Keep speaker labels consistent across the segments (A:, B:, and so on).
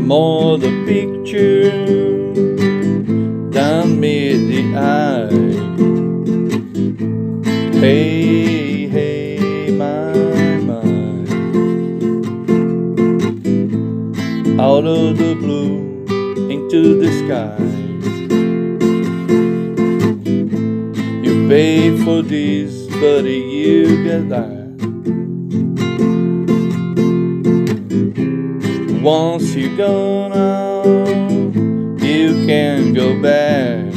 A: more the picture than meet the eye. Hey, hey, my mind, out of the blue into the sky. You pay for this, but you get that. Once you're gone out, you can't go back.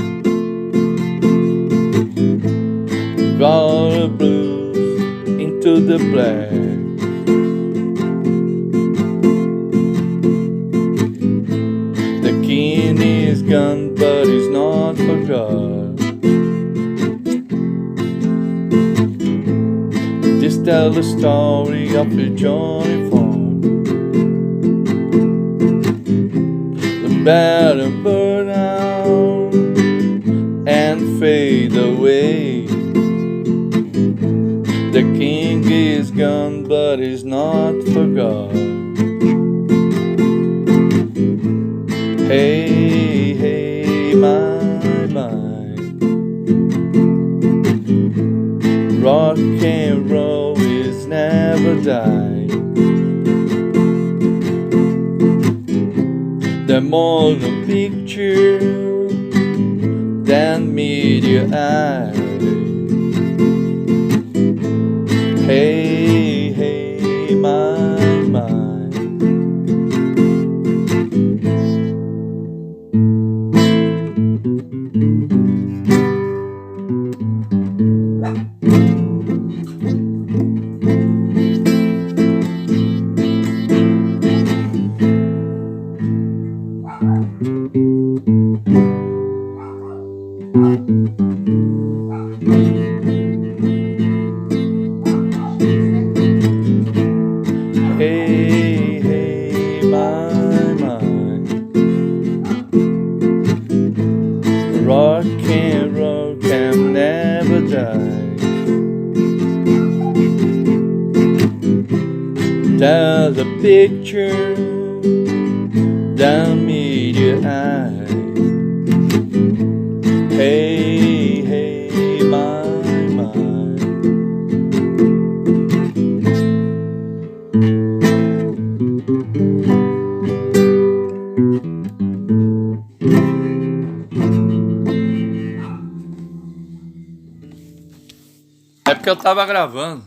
A: Got the blues into the black. The king is gone, but he's not forgot. This tells the story of a Johnny Farm. Let them burn out and fade away. The king is gone, but he's not forgot. Hey, hey, my mind, rock and roll is never die. The more the picture than meet your eye. Hey, hey, my mind. Hey, hey, my mind, rock and roll can never die. There's a picture down meet your eye. Hey, hey, my mind. É porque eu tava gravando.